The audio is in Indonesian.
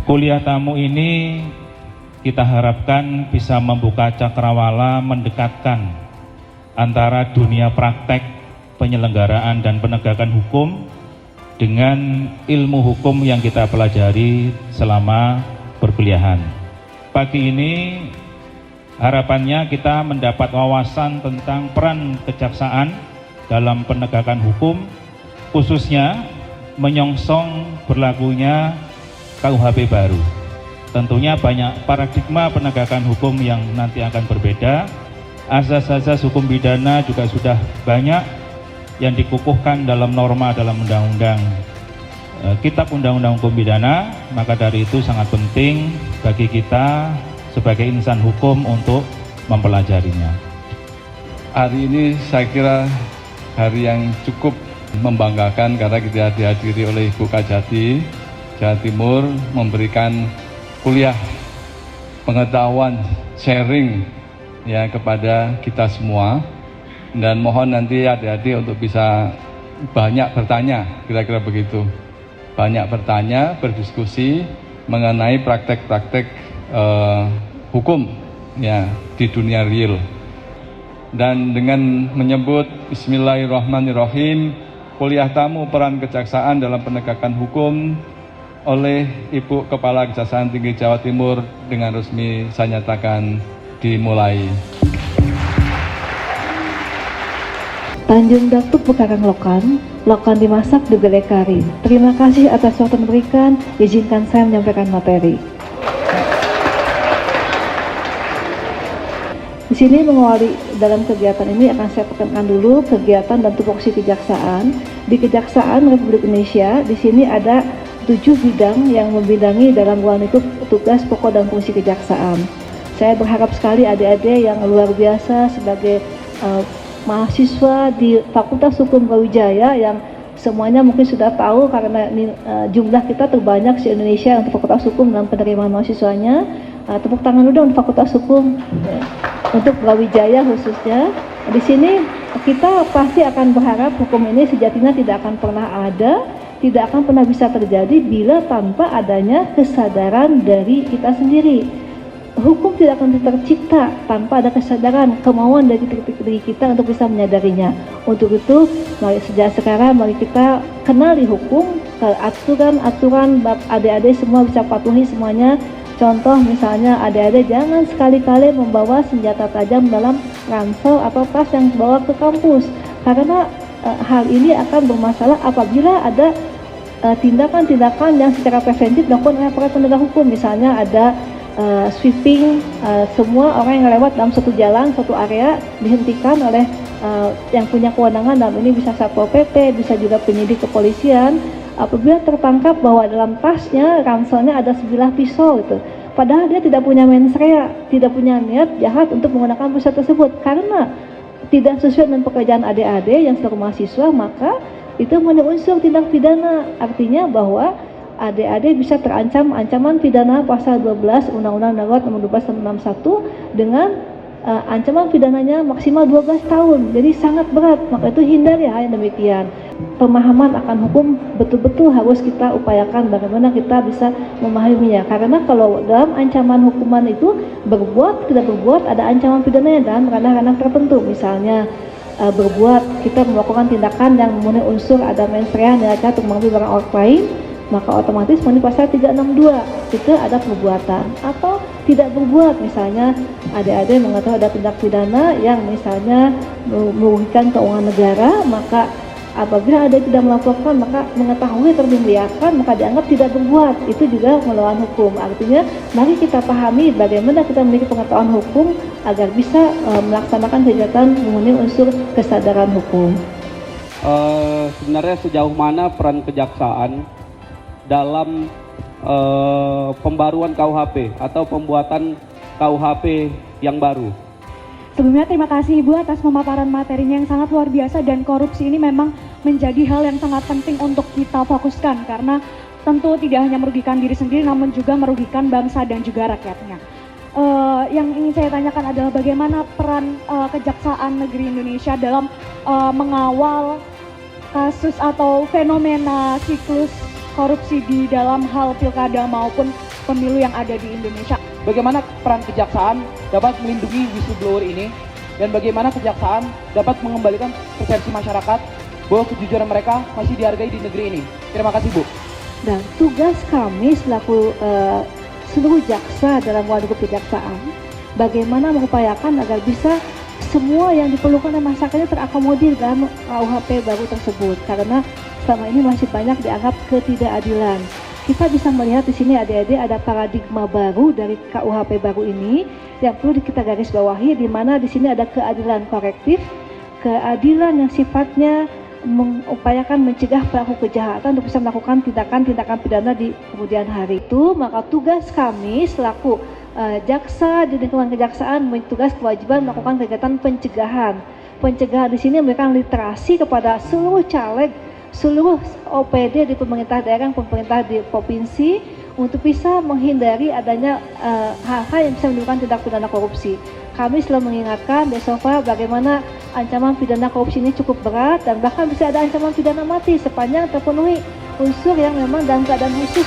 Kuliah tamu ini kita harapkan bisa membuka cakrawala, mendekatkan antara dunia praktek penyelenggaraan dan penegakan hukum dengan ilmu hukum yang kita pelajari selama perkuliahan. Pagi ini harapannya kita mendapat wawasan tentang peran kejaksaan dalam penegakan hukum, khususnya menyongsong berlakunya KUHP baru. Tentunya banyak paradigma penegakan hukum yang nanti akan berbeda. Asas-asas hukum pidana juga sudah banyak yang dikukuhkan dalam norma dalam undang-undang Kitab Undang-Undang Hukum Pidana. Maka dari itu sangat penting bagi kita sebagai insan hukum untuk mempelajarinya. Hari ini saya kira hari yang cukup membanggakan karena kita dihadiri oleh Ibu Kajati Jawa Timur memberikan kuliah pengetahuan sharing ya kepada kita semua, dan mohon nanti adik-adik untuk bisa banyak bertanya, kira-kira begitu, banyak bertanya, berdiskusi mengenai praktek-praktek hukum ya di dunia real. Dan dengan menyebut Bismillahirrahmanirrahim, kuliah tamu peran kejaksaan dalam penegakan hukum oleh Ibu Kepala Kejaksaan Tinggi Jawa Timur dengan resmi saya nyatakan dimulai. Tanjung Daktuk Pekarang Lokan, Lokan dimasak di Gulai Kari. Terima kasih atas waktu memberikan, izinkan saya menyampaikan materi. Di sini mengawali dalam kegiatan ini akan saya tekankan dulu kegiatan dan tupoksi kejaksaan. Di Kejaksaan Republik Indonesia, di sini ada 7 bidang yang membidangi dalam ruang lingkup tugas pokok dan fungsi kejaksaan. Saya berharap sekali adik-adik yang luar biasa sebagai mahasiswa di Fakultas Hukum Brawijaya yang semuanya mungkin sudah tahu karena ini, jumlah kita terbanyak di Indonesia untuk Fakultas Hukum dan penerimaan mahasiswanya. Tepuk tangan dulu untuk Fakultas Hukum untuk Brawijaya khususnya. Di sini kita pasti akan berharap hukum ini sejatinya tidak akan pernah ada, tidak akan pernah bisa terjadi bila tanpa adanya kesadaran dari kita sendiri. Hukum tidak akan tercipta tanpa ada kesadaran, kemauan dari diri kita untuk bisa menyadarinya. Untuk itu, mari sejak sekarang mari kita kenali hukum, aturan-aturan adik-adik semua bisa patuhi semuanya. Contoh misalnya adik-adik jangan sekali-kali membawa senjata tajam dalam ransel atau tas yang dibawa ke kampus, karena hal ini akan bermasalah apabila ada tindakan-tindakan yang secara preventif dilakukan oleh aparat penegak hukum. Misalnya ada sweeping, semua orang yang lewat dalam satu jalan, satu area dihentikan oleh yang punya kewenangan, dalam ini bisa Satpol PP, bisa juga penyidik kepolisian. Apabila tertangkap bahwa dalam tasnya, ranselnya ada sebilah pisau itu, padahal dia tidak punya mens rea, tidak punya niat jahat untuk menggunakan pisau tersebut, karena tidak sesuai dengan pekerjaan adik-adik yang selaku mahasiswa, maka itu mengandung unsur tindak pidana. Artinya bahwa adik-adik bisa terancam ancaman pidana pasal 12 Undang-Undang Darurat Nomor 12 Tahun 61 dengan ancaman pidananya maksimal 12 tahun. Jadi sangat berat, maka itu hindari hal yang demikian. Pemahaman akan hukum betul-betul harus kita upayakan bagaimana kita bisa memahaminya, karena kalau dalam ancaman hukuman itu berbuat tidak berbuat ada ancaman pidananya dalam ranah-ranah tertentu. Misalnya berbuat, kita melakukan tindakan yang memenuhi unsur ada mens rea, niat jahat untuk mengambil barang orang lain, maka otomatis memenuhi pasal 362 itu ada perbuatan. Atau tidak berbuat, misalnya adik-adik mengetahui ada tindak pidana yang misalnya merugikan keuangan negara, maka apabila ada tidak melakukan, maka mengetahui terdiamkan, maka dianggap tidak berbuat, itu juga melawan hukum. Artinya mari kita pahami bagaimana kita memiliki pengetahuan hukum agar bisa melaksanakan kegiatan memenuhi unsur kesadaran hukum. Sebenarnya sejauh mana peran kejaksaan dalam pembaruan KUHP atau pembuatan KUHP yang baru? Sebelumnya terima kasih Ibu atas pemaparan materinya yang sangat luar biasa, dan korupsi ini memang menjadi hal yang sangat penting untuk kita fokuskan karena tentu tidak hanya merugikan diri sendiri namun juga merugikan bangsa dan juga rakyatnya. Yang ingin saya tanyakan adalah bagaimana peran Kejaksaan Negeri Indonesia dalam mengawal kasus atau fenomena siklus korupsi di dalam hal pilkada maupun pemilu yang ada di Indonesia. Bagaimana peran kejaksaan dapat melindungi whistleblower ini, dan bagaimana kejaksaan dapat mengembalikan persepsi masyarakat bahwa kejujuran mereka masih dihargai di negeri ini. Terima kasih, Bu. Dan tugas kami selaku seluruh jaksa dalam wadah kejaksaan, bagaimana mengupayakan agar bisa semua yang diperlukan oleh masyarakatnya terakomodir dalam KUHP baru tersebut, karena selama ini masih banyak dianggap ketidakadilan. Kita bisa melihat di sini adik-adik ada paradigma baru dari KUHP baru ini yang perlu kita garis bawahi, di mana di sini ada keadilan korektif, keadilan yang sifatnya mengupayakan mencegah pelaku kejahatan untuk bisa melakukan tindakan-tindakan pidana di kemudian hari. Itu maka tugas kami selaku jaksa di lingkungan kejaksaan memiliki tugas kewajiban melakukan kegiatan pencegahan. Pencegahan di sini memberikan literasi kepada seluruh caleg, seluruh OPD di pemerintah daerah, pemerintah di provinsi untuk bisa menghindari adanya hal-hal yang bisa menimbulkan tindak pidana korupsi. Kami selalu mengingatkan Desofa bagaimana ancaman pidana korupsi ini cukup berat dan bahkan bisa ada ancaman pidana mati sepanjang terpenuhi unsur yang memang dalam keadaan khusus